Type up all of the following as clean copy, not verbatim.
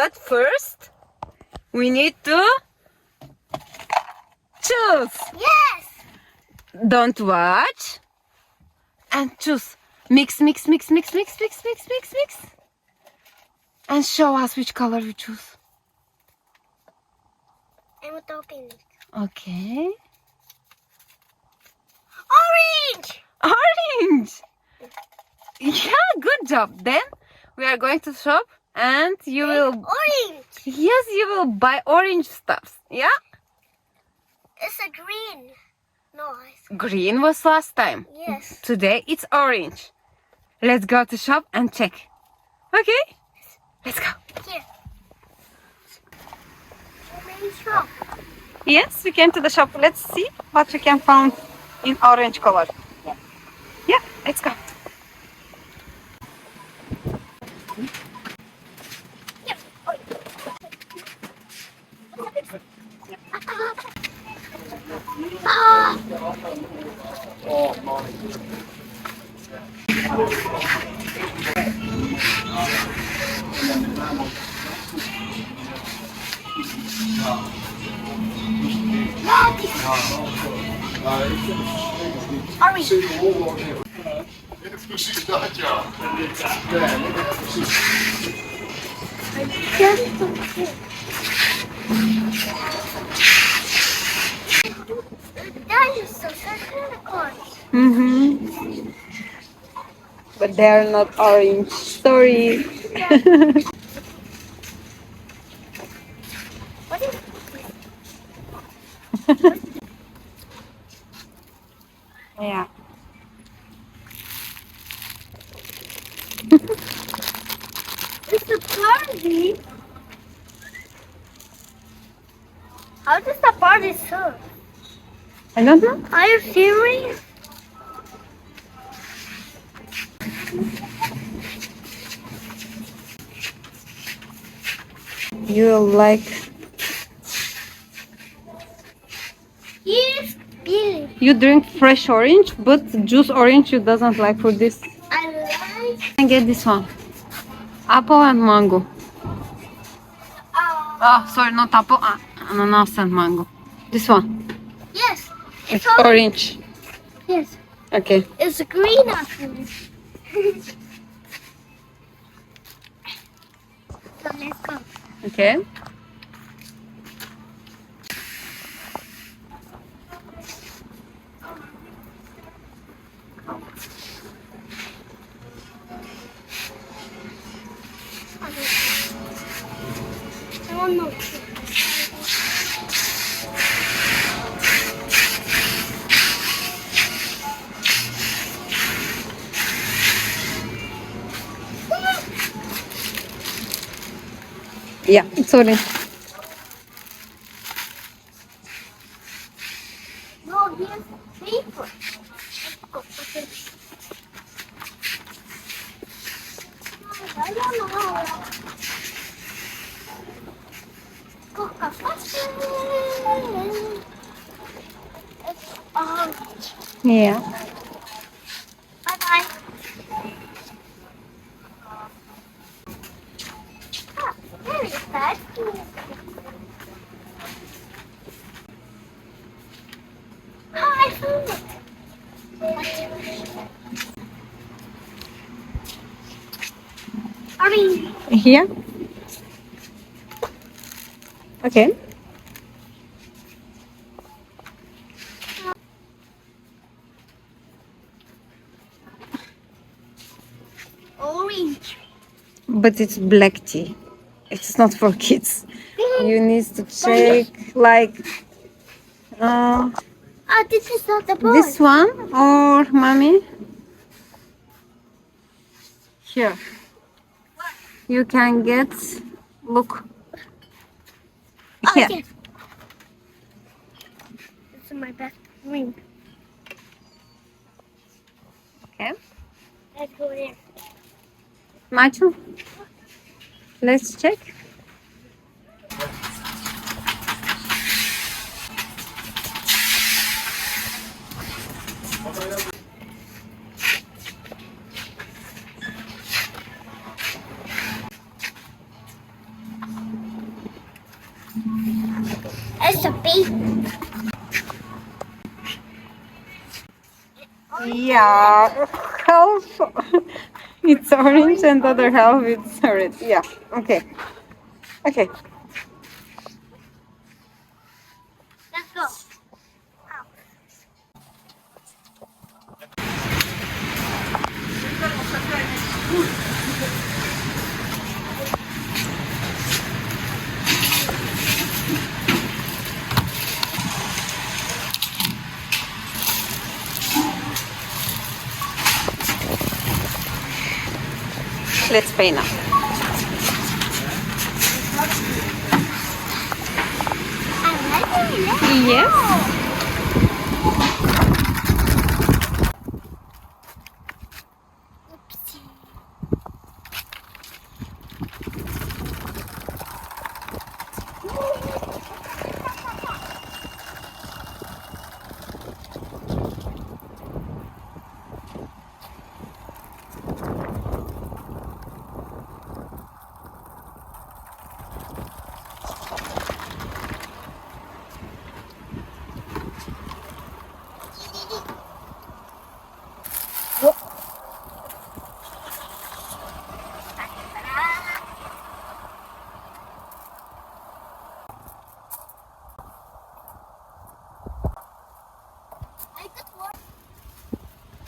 But first, we need to choose. Yes. Don't watch. And choose. Mix, mix, mix, mix, mix, mix, mix, mix, mix. And show us which color you choose. I'm talking. Okay. Orange. Orange. Yeah, good job. Then we are going to shop and you will... Orange. Yes, you will buy orange stuffs. Yeah? It's a green. No, it's... Green was last time. Yes. Today it's orange. Let's go to shop and check. Okay? Let's go. Here. Orange shop. Yes, we came to the shop. Let's see what we can find in orange color. Yeah, let's go. Mm-hmm. But they are not orange. Sorry. What is Yeah. It's a party? How does the party serve? I don't know. Are you serious? You like... Yes, Billy. You drink fresh orange, but juice orange you doesn't like for this. I like... I get this one. Apple and mango. Oh, sorry, not apple. Ananas and mango. This one. Yes. It's orange. Yes. Okay. It's a green apple. So let's go. Okay. I want more. Yeah, it's orange. No, here's paper. Okay. I don't know. Coca faster. It's orange. Yeah. Bye-bye. Ah, there is that. Ah, I found it. Orange. Here. Okay. Orange. But it's black tea. It's not for kids. You need to check like Ah, this is not the boy. this one or mommy. Here. You can get, look. Oh, Here. yes. This is my best ring. Okay. Let's go there. Machu, let's check. It's a baby. Yeah, half it's orange and the other half it's red. Yeah, okay. Okay. Let's go. Let's pay now. Yes. Oopsie.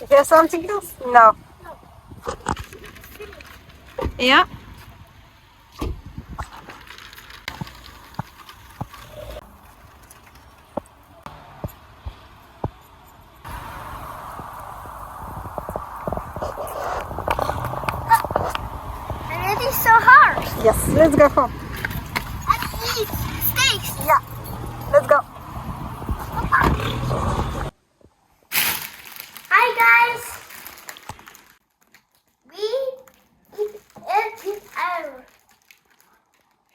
Is there something else? No. Yeah. And it is so hard. Yes. Let's go home. And eat steaks. Yeah. Let's go. Hi guys. We eat every hour.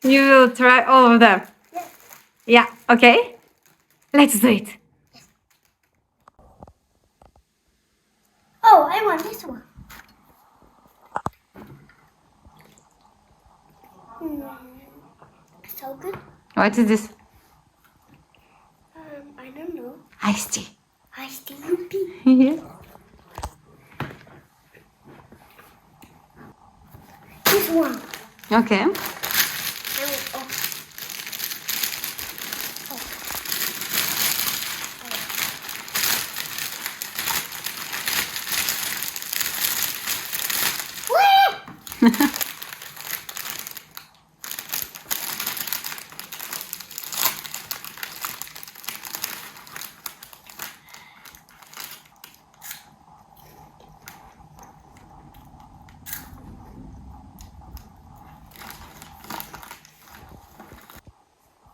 You will try all of them. Yes. Yeah. Okay. Let's do it. Oh, I want this one. So good. What is this? I don't know. Iced tea. I still repeat. Yes. This one. Okay. I will, oh. Whee!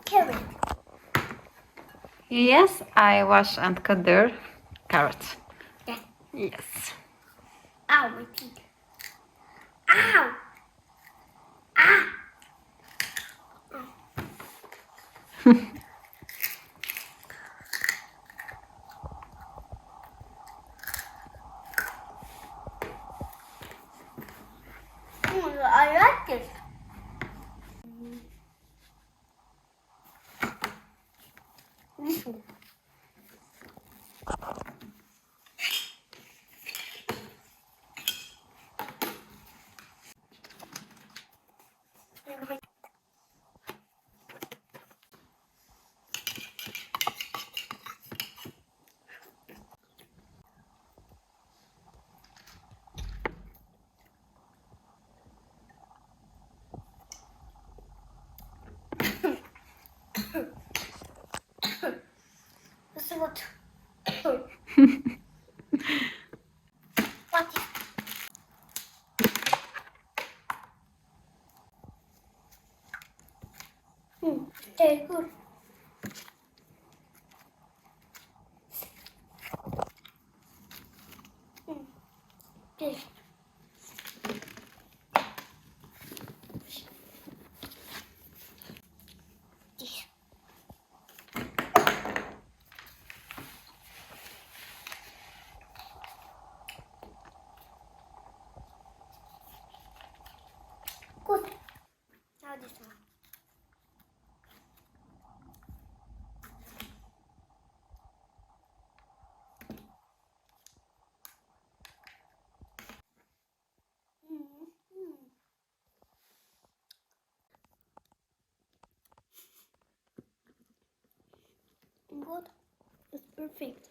Carrot. Yes, I wash and cut their carrot. Yeah. Yes. Ow, my teeth. Ow! Ah! Oh my god, I like this. This one. This is what. What is very good. This. This. Good. Now this one. Good. It's perfect.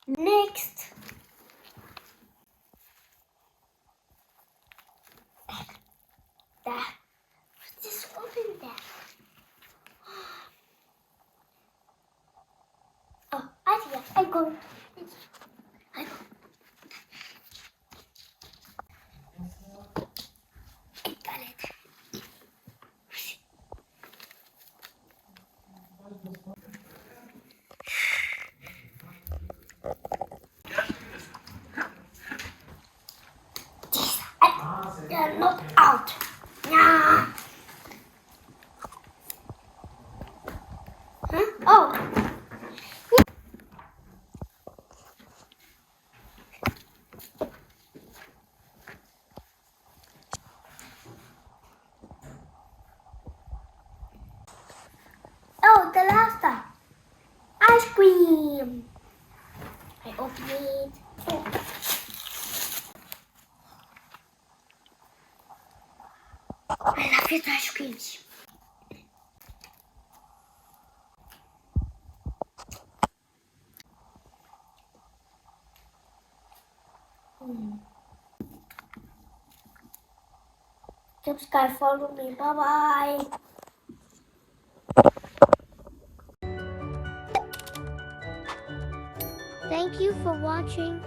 Next. That. What's this open there? Oh, I see it. I go. I go. I got it. They're not out. Nah. Huh? Oh. Oh, the last time. Ice cream. I open it. Oh. I love it, ice creams. Subscribe, follow me. Bye bye. Thank you for watching.